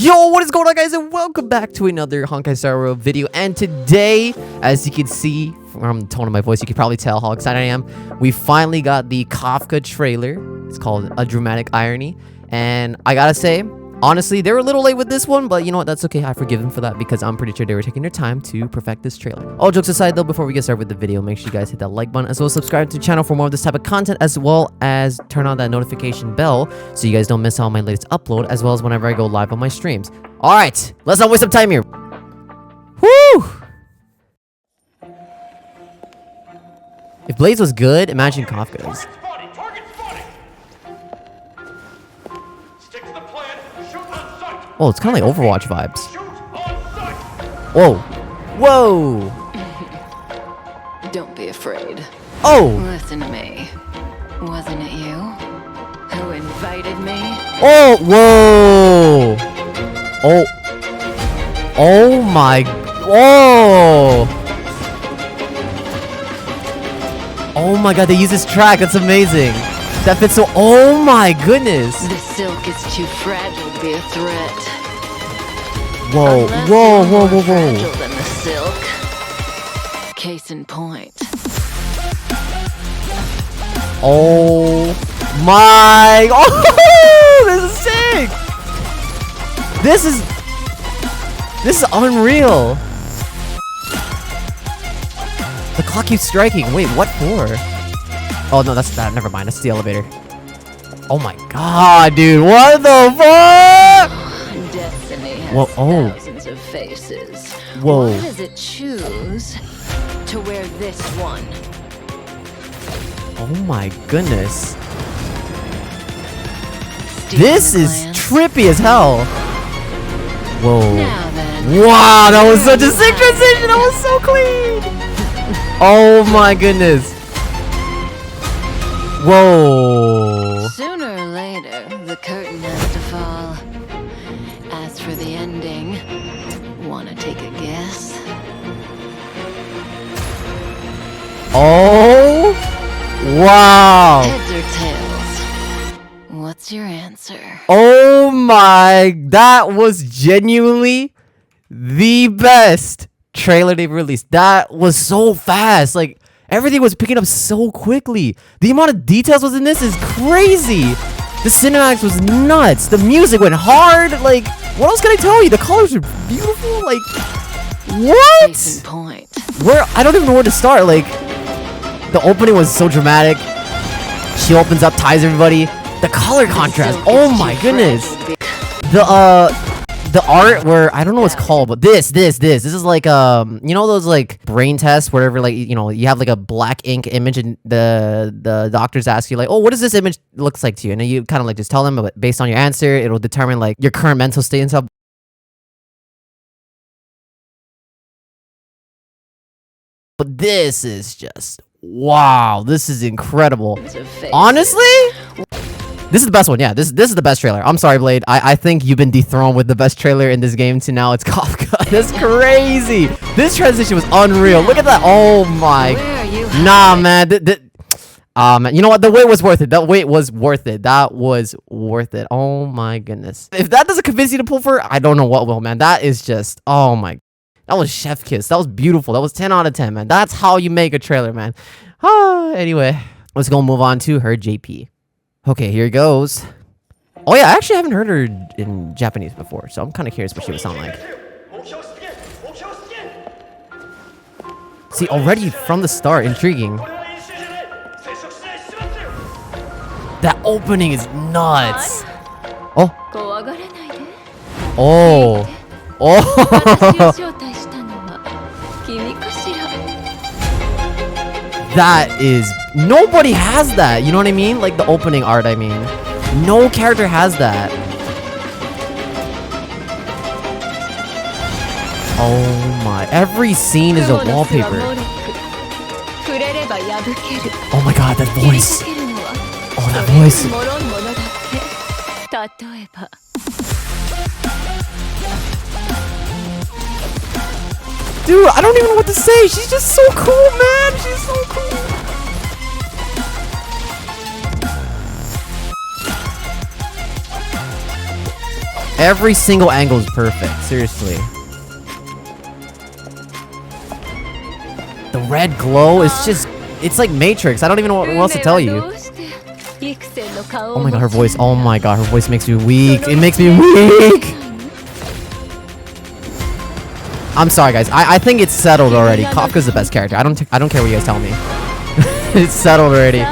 Yo, what is going on, guys, and welcome back to another Honkai Star Rail video. And today, as you can see from the tone of my voice, you can probably tell how excited I am. We finally got the Kafka trailer. It's called A Dramatic Irony, and I gotta say, honestly, they were a little late with this one, but you know what? That's okay. I forgive them for that because I'm pretty sure they were taking their time to perfect this trailer. All jokes aside, though, before we get started with the video, make sure you guys hit that like button as well as subscribe to the channel for more of this type of content, as well as turn on that notification bell so you guys don't miss out on my latest upload, as well as whenever I go live on my streams. All right, let's not waste some time here. Woo! If Blaze was good, imagine Kafka's. Oh, it's kind of like Overwatch vibes. Whoa. Whoa. Don't be afraid. Oh. Listen to me. Wasn't it you who invited me? Oh, whoa. Oh. Oh my. Whoa. Oh my god, they use this track. That's amazing. That fits so. Oh my goodness. The silk is too fragile to be a threat. Whoa, Unless whoa, you're whoa, more whoa, whoa. fragile than the silk. Case in point. Oh my. Oh, this is sick. This is unreal. The clock keeps striking. Wait, what for? Oh no, that's that. Never mind. That's the elevator. Oh my god, dude! What the fuck? Destiny has Whoa, oh. thousands of faces. Whoa. Why does it choose to wear this one? Oh my goodness. Stealing This a is glance? trippy as hell. Whoa. Now then. Wow, that was such a sick transition. That was so clean. Oh my goodness. Whoa. Sooner or later, the curtain has to fall. As for the ending, wanna take a guess? Oh. Wow. Heads or tails? What's your answer? Oh my. That was genuinely the best trailer they've released. That was so fast. Like, everything was picking up so quickly. The amount of details was in this is crazy. The cinematics was nuts. The music went hard. Like, what else can I tell you? The colors are beautiful. Like, Case in what? point. Where? I don't even know where to start. Like, the opening was so dramatic. She opens up, ties everybody. The color contrast. Oh my goodness. The art where I don't know what's called, but this is like you know those like brain tests wherever, like, you know, you have like a black ink image and the doctors ask you like, oh, what does this image looks like to you, and then you kind of like just tell them, but based on your answer it'll determine like your current mental state and stuff. But this is just wow, this is incredible. Honestly, this is the best one. Yeah, this is the best trailer. I'm sorry, Blade. I think you've been dethroned with the best trailer in this game to now it's Kafka. That's crazy. This transition was unreal. Look at that. Oh my. Nah, man. Man, you know what? The wait was worth it. That wait was worth it. That was worth it. Oh my goodness. If that doesn't convince you to pull for it, I don't know what will, man. That is just, oh my. That was chef kiss. That was beautiful. That was 10 out of 10, man. That's how you make a trailer, man. Anyway, let's go move on to her JP. Okay, here goes. Oh yeah, I actually haven't heard her in Japanese before, so I'm kind of curious what she would sound like. See, already from the start, intriguing. That opening is nuts. Oh. Oh. Oh. That is, nobody has that, you know what I mean? Like the opening art, I mean. No character has that. Oh my, every scene is a wallpaper. Oh my god, that voice. Oh, that voice. Dude, I don't even know what to say. She's just so cool, man. She's so cool. Every single angle is perfect. Seriously. The red glow is just... It's like Matrix. I don't even know what else to tell you. Oh my god, her voice. Oh my god, her voice makes me weak. It makes me weak. I'm sorry, guys. I think it's settled already. Kafka's the best character. I don't care what you guys tell me. It's settled already.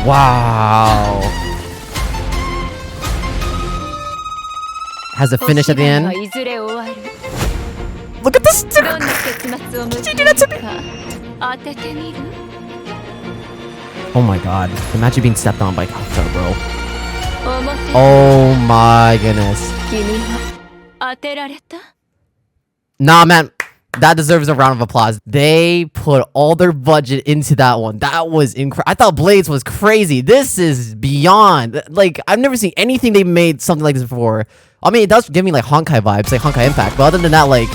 Wow. Has a finish at the end. Look at this. She did that to me. Oh my god. Imagine being stepped on by Kafka, bro. Oh my goodness. Nah, man. That deserves a round of applause. They put all their budget into that one. That was incredible. I thought Blades was crazy. This is beyond. Like, I've never seen anything they made something like this before. I mean, it does give me like Honkai vibes, like Honkai Impact. But other than that, like,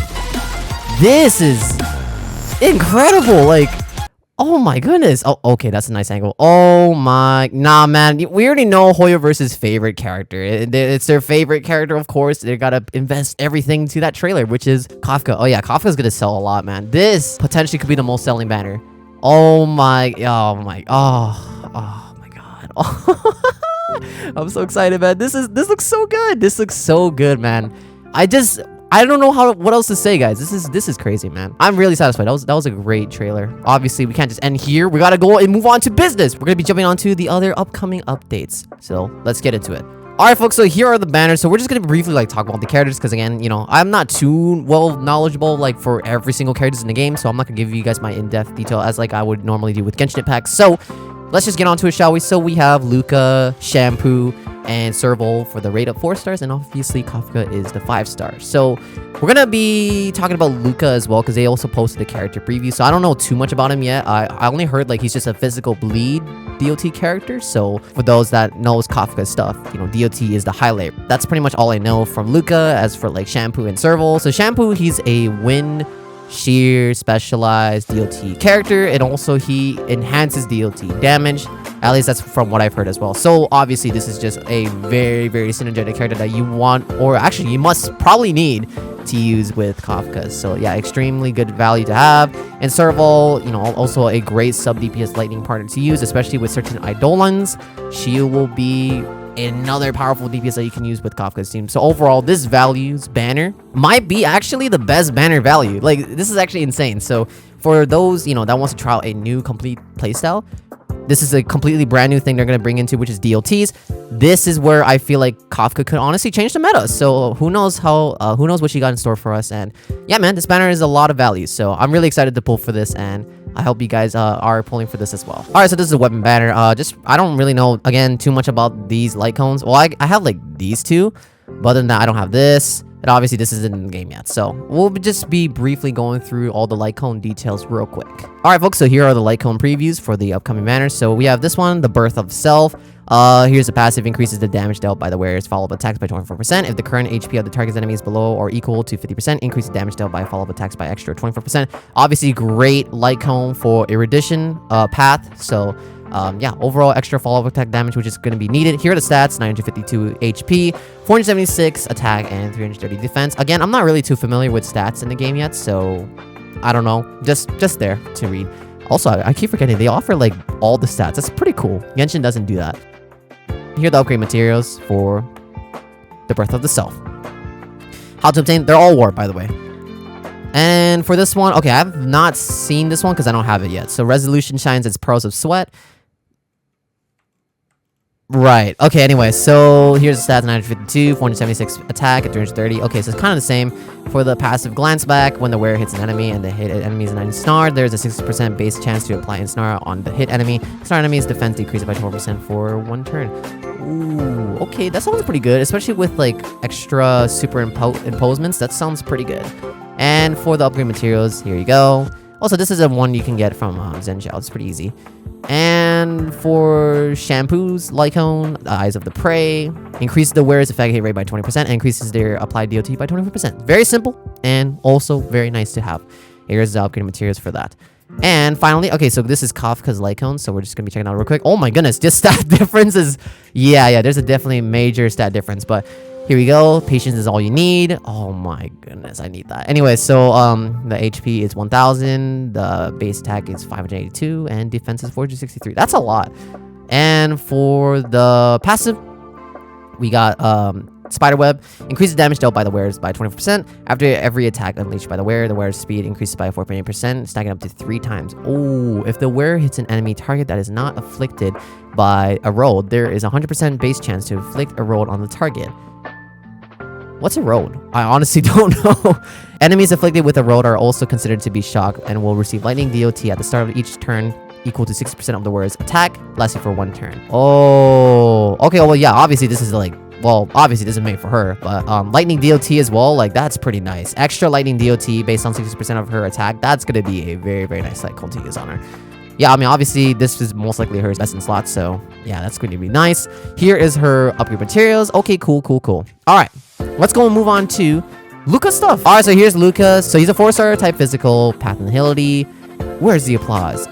this is incredible. Like, oh my goodness. Oh, okay, that's a nice angle. Oh my, nah, man. We already know Hoyo versus favorite character. It's their favorite character, of course. They gotta invest everything to that trailer, which is Kafka. Oh yeah, Kafka's gonna sell a lot, man. This potentially could be the most selling banner. Oh my, oh my, oh my god. I'm so excited, man. This looks so good. This looks so good, man. I don't know what else to say, guys. This is crazy, man. I'm really satisfied. That was a great trailer. Obviously, we can't just end here. We gotta go and move on to business. We're gonna be jumping on to the other upcoming updates. So let's get into it. All right, folks. So here are the banners. So we're just gonna briefly like talk about the characters because again, you know, I'm not too well knowledgeable like for every single characters in the game. So I'm not gonna give you guys my in-depth detail as like I would normally do with Genshin Impact. So let's just get on to it, shall we? So we have Luka, Shampoo, and Serval for the rate of 4 stars, and obviously Kafka is the 5 stars. So we're gonna be talking about Luka as well because they also posted a character preview. So I don't know too much about him yet. I only heard like he's just a physical bleed DoT character. So for those that knows Kafka's stuff, you know, DoT is the highlight. That's pretty much all I know from Luka. As for like Shampoo and Serval, so Shampoo, he's a wind sheer specialized DoT character, and also he enhances DoT damage. At least that's from what I've heard as well. So obviously this is just a very, very synergetic character that you want, or actually you must probably need to use with KAFKA'S. So yeah, extremely good value to have. And Serval, you know, also a great sub DPS lightning partner to use, especially with certain Eidolons. She will be another powerful DPS that you can use with KAFKA'S team. So overall, this values banner might be actually the best banner value. Like, this is actually insane. So for those, you know, that wants to try out a new complete playstyle, this is a completely brand new thing they're going to bring into, which is DOTs. This is where I feel like Kafka could honestly change the meta. So who knows who knows what she got in store for us. And yeah, man, this banner is a lot of value. So I'm really excited to pull for this, and I hope you guys are pulling for this as well. All right, so this is a weapon banner. I don't really know, again, too much about these light cones. Well, I have like these two, but other than that, I don't have this. And obviously this isn't in the game yet, so we'll just be briefly going through all the light cone details real quick. All right, folks, so here are the light cone previews for the upcoming banners. So we have this one, the Birth of Self. Here's the passive, increases the damage dealt by the wearer's follow-up attacks by 24%. If the current HP of the target's enemy is below or equal to 50%, increase the damage dealt by follow-up attacks by extra 24%. Obviously, great light cone for erudition path. So yeah, overall extra follow-up attack damage, which is going to be needed. Here are the stats: 952 HP, 476 attack, and 330 defense. Again, I'm not really too familiar with stats in the game yet, so I don't know. Just there to read. Also, I keep forgetting they offer like all the stats. That's pretty cool. Genshin doesn't do that. Here are the upgrade materials for the Breath of the Self. How to obtain? They're all warped, by the way. And for this one, okay, I have not seen this one because I don't have it yet. So resolution shines its pearls of sweat. Right. Okay, anyway, so here's the stats: 952, 476 attack, and 330. Okay, so it's kind of the same. For the passive glance back, when the wearer hits an enemy and the hit enemy is an ensnare, there's a 60% base chance to apply ensnare on the hit enemy. Ensnare enemy's defense decreases by 12% for 1 turn. Ooh, okay, that sounds pretty good, especially with like extra super imposements. That sounds pretty good. And for the upgrade materials, here you go. Also, this is a one you can get from Zenshao. It's pretty easy. And for Shampoo's light cone, Eyes of the Prey, increases the wearer's effect hit rate by 20% and increases their applied DOT by 24%. Very simple and also very nice to have. Here's the upgraded materials for that. And finally, okay, so this is Kafka's Lightcones, so we're just gonna be checking out real quick. Oh my goodness, this stat difference is, yeah, there's a definitely major stat difference, but here we go. Patience is all you need. Oh my goodness, I need that. Anyway, so the HP is 1000, the base attack is 582, and defense is 463. That's a lot. And for the passive, we got Spiderweb increases damage dealt by the wearers by 24%. After every attack unleashed by the wearer's speed increases by 4.8%, stacking up to 3 times. Oh, if the wearer hits an enemy target that is not afflicted by a roll, there is a 100% base chance to inflict a roll on the target. What's a road? I honestly don't know. Enemies afflicted with a road are also considered to be shocked and will receive lightning DoT at the start of each turn, equal to 60% of the wearer's attack, lasting for 1 turn. Oh, okay. Well, yeah. Obviously, this is like, well, obviously this is made for her, but lightning DoT as well. Like that's pretty nice. Extra lightning DoT based on 60% of her attack. That's gonna be a very, very nice Lightcone to use on her. Yeah, I mean, obviously, this is most likely her best in slot, so yeah, that's going to be nice. Here is her upgrade materials. Okay, cool. All right, let's go and move on to Luka stuff. All right, so here's Luka. So he's a 4-star type physical, path and agility. Where's the applause?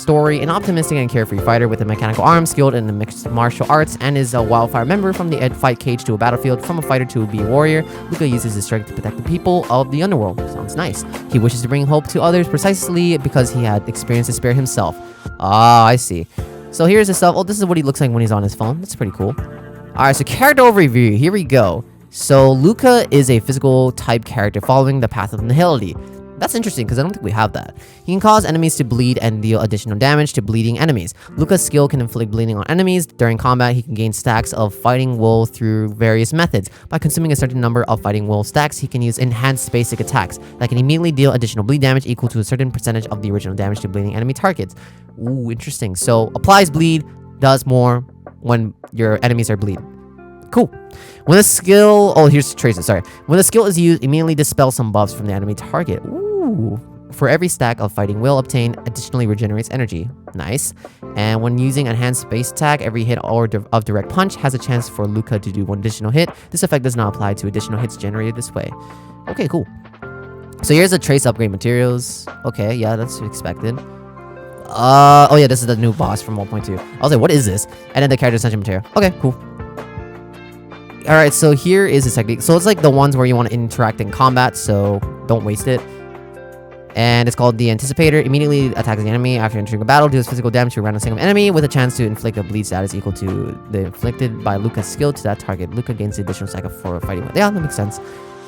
Story, an optimistic and carefree fighter with a mechanical arm, skilled in the mixed martial arts, and is a wildfire member. From the fight cage to a battlefield, from a fighter to be a warrior, Luka uses his strength to protect the people of the underworld. Sounds nice. He wishes to bring hope to others precisely because he had experienced despair himself. Ah, I see. So here's his stuff. Oh, this is what he looks like when he's on his phone. That's pretty cool. Alright, so character overview. Here we go. So Luka is a physical type character following the path of nihility. That's interesting because I don't think we have that. He can cause enemies to bleed and deal additional damage to bleeding enemies. Luka's skill can inflict bleeding on enemies. During combat, he can gain stacks of fighting will through various methods. By consuming a certain number of fighting will stacks, he can use enhanced basic attacks that can immediately deal additional bleed damage equal to a certain percentage of the original damage to bleeding enemy targets. Ooh, interesting. So applies bleed, does more when your enemies are bleeding. Cool. When the skill, oh, here's traces, sorry. When the skill is used, immediately dispel some buffs from the enemy target. Ooh. For every stack of fighting will obtained, additionally regenerates energy. Nice. And when using enhanced base attack, every hit of direct punch has a chance for Luka to do 1 additional hit. This effect does not apply to additional hits generated this way. Okay, cool. So here's the trace upgrade materials. Okay, yeah, that's expected. Oh yeah, this is the new boss from 1.2. I was like, what is this? And then the character essential material. Okay, cool. Alright, so here is his technique. So it's like the ones where you want to interact in combat, so don't waste it. And it's called the Anticipator. Immediately attacks the enemy after entering a battle, deals physical damage to a random single enemy with a chance to inflict a bleed status equal to the inflicted by Luka's skill to that target. Luka gains the additional stack for fighting with. Yeah, that makes sense.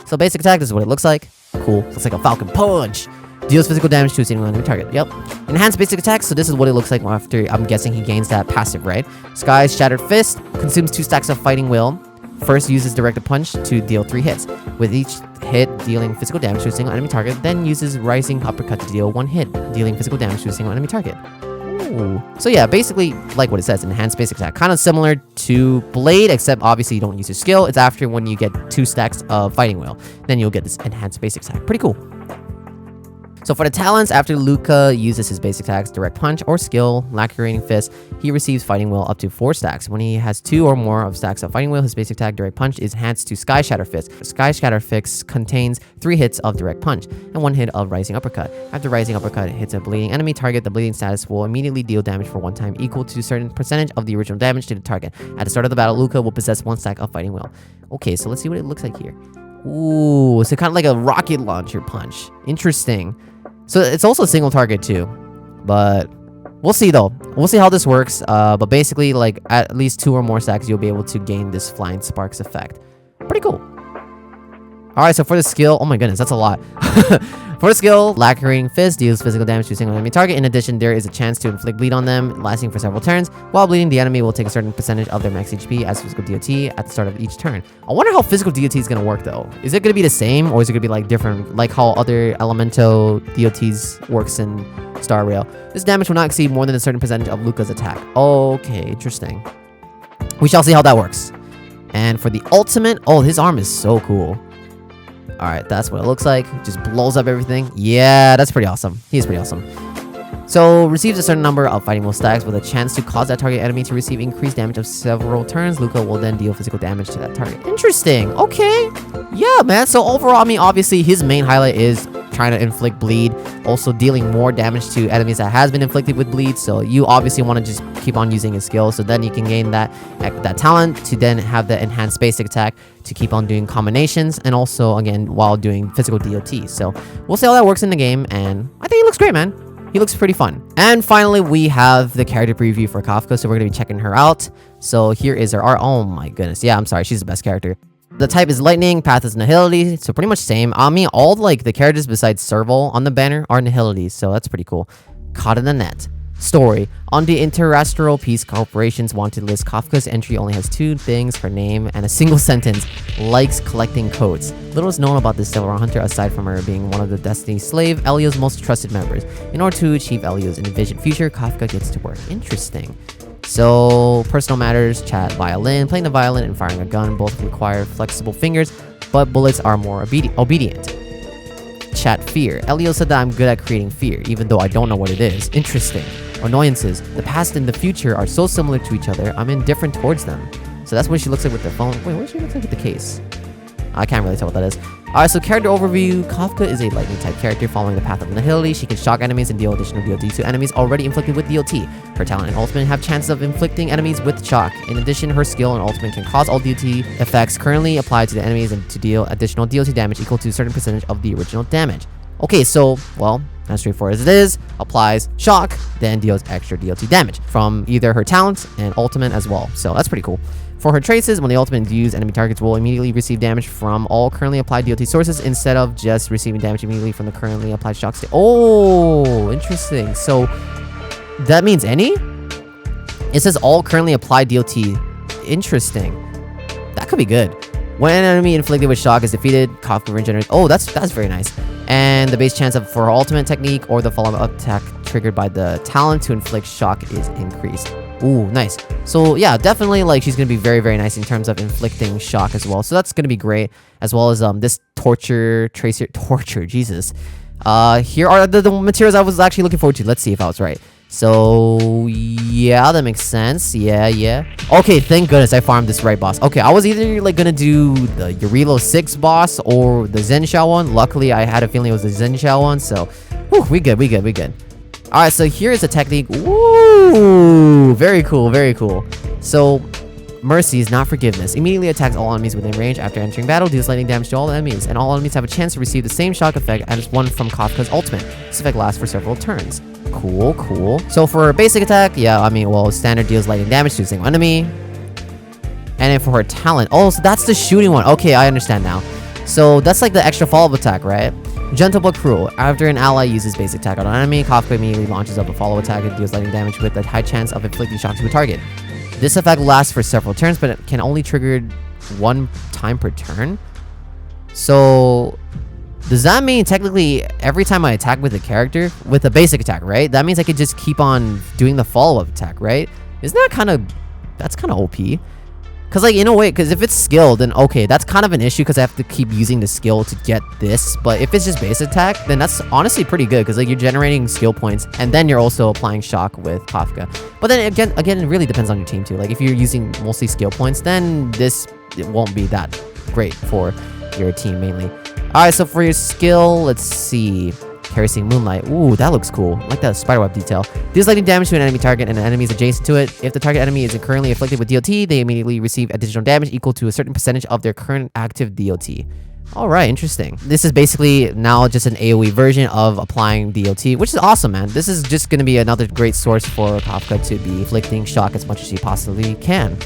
So basic attack, this is what it looks like. Cool. Looks like a Falcon Punch. Deals physical damage to a single enemy target. Yep. Enhanced basic attack. So this is what it looks like after, I'm guessing he gains that passive, right? Sky's Shattered Fist. Consumes 2 stacks of fighting will. First uses directed punch to deal 3 hits, with each hit dealing physical damage to a single enemy target, then uses rising uppercut to deal 1 hit, dealing physical damage to a single enemy target. Ooh. So yeah, basically like what it says, enhanced basic attack. Kind of similar to Blade, except obviously you don't use your skill. It's after when you get 2 stacks of fighting will, then you'll get this enhanced basic attack. Pretty cool. So for the talents, after Luka uses his basic attacks, direct punch or skill, lacerating fist, he receives fighting will up to 4 stacks. When he has 2 or more of stacks of fighting will, his basic attack, direct punch, is enhanced to Sky Shatter Fist. Sky Shatter Fist contains 3 hits of direct punch and 1 hit of rising uppercut. After rising uppercut hits a bleeding enemy target, the bleeding status will immediately deal damage for 1 time equal to a certain percentage of the original damage to the target. At the start of the battle, Luka will possess 1 stack of fighting will. Okay, so let's see what it looks like here. Ooh, so kind of like a rocket launcher punch. Interesting. So it's also a single target too, but we'll see though. We'll see how this works. But basically, like at least 2 or more stacks, you'll be able to gain this Flying Sparks effect. Pretty cool. All right, so for the skill, oh my goodness, that's a lot. For the skill, Lacerating Fist deals physical damage to a single enemy target. In addition, there is a chance to inflict bleed on them, lasting for several turns. While bleeding, the enemy will take a certain percentage of their max HP as physical DoT at the start of each turn. I wonder how physical DoT is going to work though. Is it going to be the same, or is it going to be like different, like how other Elemento DoTs works in Star Rail? This damage will not exceed more than a certain percentage of Luka's attack. Okay, interesting. We shall see how that works. And for the ultimate, oh, his arm is so cool. Alright, that's what it looks like. Just blows up everything. Yeah, that's pretty awesome. He's pretty awesome. So, receives a certain number of fighting will stacks with a chance to cause that target enemy to receive increased damage of several turns. Luka will then deal physical damage to that target. Interesting. Okay. Yeah, man. So, overall, I mean, obviously, his main highlight is trying to inflict bleed, also dealing more damage to enemies that has been inflicted with bleed. So you obviously want to just keep on using his skill, so then you can gain that talent to then have the enhanced basic attack to keep on doing combinations, and also again while doing physical DoT. So we'll see how that works in the game, and I think he looks great, man. He looks pretty fun. And finally, we have the character preview for Kafka, so we're gonna be checking her out. So here is her art. Oh my goodness, yeah, I'm sorry, she's the best character. The type is lightning, path is nihility, so pretty much same. I mean, all like the characters besides Serval on the banner are nihilities, so that's pretty cool. Caught in the net. Story. On the Interterrestrial Peace Corporation's wanted list, Kafka's entry only has 2 things, her name and a single sentence: likes collecting codes. Little is known about this silver hunter aside from her being one of the Destiny slave, Elio's most trusted members. In order to achieve Elio's envisioned future, Kafka gets to work. Interesting. So, personal matters, chat, violin. Playing the violin and firing a gun both require flexible fingers, but bullets are more obedient. Chat, fear. Elio said that I'm good at creating fear, even though I don't know what it is. Interesting. Annoyances. The past and the future are so similar to each other, I'm indifferent towards them. So that's what she looks like with the phone. Wait, what does she look like with the case? I can't really tell what that is. Alright, so character overview. Kafka is a lightning type character following the path of nihility. She can shock enemies and deal additional DoT to enemies already inflicted with DoT. Her talent and ultimate have chances of inflicting enemies with shock. In addition, her skill and ultimate can cause all DoT effects currently applied to the enemies and to deal additional DoT damage equal to a certain percentage of the original damage. Okay, so, well, as straightforward as it is, applies shock, then deals extra DoT damage from either her talents and ultimate as well. So that's pretty cool. For her traces, when the ultimate is used, enemy targets will immediately receive damage from all currently applied DoT sources instead of just receiving damage immediately from the currently applied shock state. Oh, interesting. So that means any? It says all currently applied DoT. Interesting. That could be good. When an enemy inflicted with shock is defeated, Kafka regenerates. Oh, that's very nice. And the base chance for her ultimate technique or the follow-up attack triggered by the talent to inflict shock is increased. Ooh, nice. So yeah, definitely like she's gonna be very nice in terms of inflicting shock as well. So that's gonna be great, as well as this torture, Jesus. Here are the materials I was actually looking forward to. Let's see if I was right. So yeah, that makes sense. Yeah. Okay, thank goodness I farmed this right boss. Okay, I was either like gonna do the Eurilo 6 boss or the Zhenxiao one. Luckily, I had a feeling it was the Zhenxiao one, so whew, we good. Alright, so here is a technique. Ooh, very cool. So, Mercy is not forgiveness. Immediately attacks all enemies within range after entering battle, deals lightning damage to all enemies, and all enemies have a chance to receive the same shock effect as one from Kafka's ultimate. This effect lasts for several turns. Cool. So for her basic attack, yeah, I mean, well, standard deals lightning damage to a single enemy. And then for her talent, oh, so that's the shooting one. Okay, I understand now. So that's like the extra follow-up attack, right? Gentle but cruel. After an ally uses basic attack on an enemy, Kafka immediately launches up a follow attack and deals lightning damage with a high chance of inflicting shock to a target. This effect lasts for several turns, but it can only trigger 1 time per turn. So does that mean technically every time I attack with a character with a basic attack, right? That means I could just keep on doing the follow-up attack, right? Isn't that that's kind of OP? Because like in a way, because if it's skilled, then okay, that's kind of an issue because I have to keep using the skill to get this. But if it's just base attack, then that's honestly pretty good because like you're generating skill points and then you're also applying shock with Kafka. But then again, it really depends on your team too. Like if you're using mostly skill points, then it won't be that great for your team mainly. All right, so for your skill, let's see. Kerosene Moonlight. Ooh, that looks cool. I like that spiderweb detail. Deals lightning damage to an enemy target and an enemy is adjacent to it. If the target enemy is currently afflicted with DoT, they immediately receive additional damage equal to a certain percentage of their current active DoT. Alright, interesting. This is basically now just an AoE version of applying DoT, which is awesome, man. This is just going to be another great source for Kafka to be inflicting shock as much as she possibly can.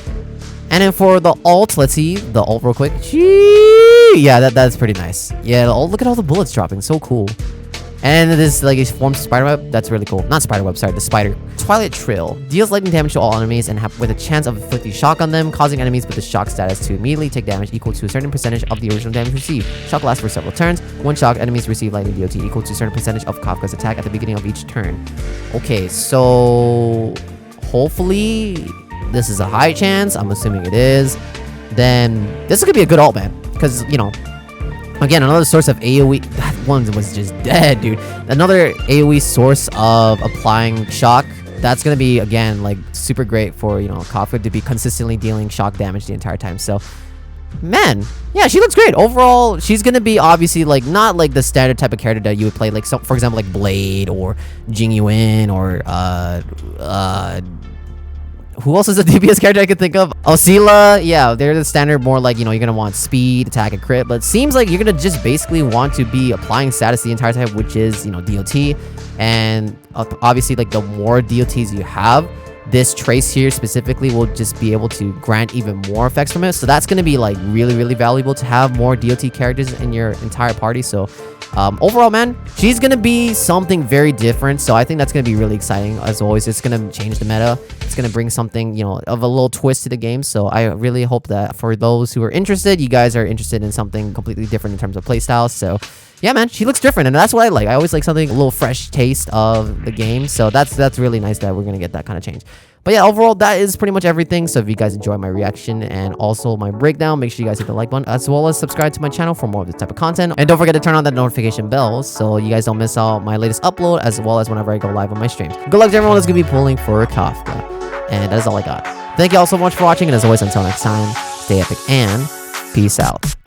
And then for the ult, let's see the ult real quick. Yeah, that's pretty nice. Yeah, the ult, look at all the bullets dropping. So cool. And this like it forms spiderweb. That's really cool. Not spiderweb, sorry, the spider. Twilight Trill deals lightning damage to all enemies and with a chance of inflicting shock on them, causing enemies with the shock status to immediately take damage equal to a certain percentage of the original damage received. Shock lasts for several turns. One shock, enemies receive lightning DoT equal to a certain percentage of Kafka's attack at the beginning of each turn. Okay, so hopefully this is a high chance. I'm assuming it is. Then this is gonna be a good ult, man, because you know. Again, another source of AoE. That one was just dead, dude. Another AoE source of applying shock. That's gonna be, again, like super great for, you know, Kafka to be consistently dealing shock damage the entire time. So man, yeah, she looks great. Overall, she's gonna be obviously like not like the standard type of character that you would play, like for example, like Blade or Jing Yuan or who else is a DPS character I could think of? Osila, yeah, they're the standard, more like, you know, you're gonna want speed, attack, and crit, but it seems like you're gonna just basically want to be applying status the entire time, which is, you know, DoT, and obviously, like, the more DoTs you have, this trace here specifically will just be able to grant even more effects from it, so that's gonna be, like, really, really valuable to have more DoT characters in your entire party. So overall, man, she's gonna be something very different, so I think that's gonna be really exciting. As always, it's gonna change the meta. It's gonna bring something, you know, of a little twist to the game, so I really hope that for those who are interested, you guys are interested in something completely different in terms of playstyles. So yeah, man, she looks different, and that's what I like. I always like something, a little fresh taste of the game, so that's really nice that we're gonna get that kind of change. But yeah, overall, that is pretty much everything. So if you guys enjoy my reaction and also my breakdown, make sure you guys hit the like button, as well as subscribe to my channel for more of this type of content. And don't forget to turn on that notification bell so you guys don't miss out my latest upload, as well as whenever I go live on my streams. Good luck to everyone that's gonna be pulling for Kafka. And that is all I got. Thank you all so much for watching, and as always, until next time, stay epic and peace out.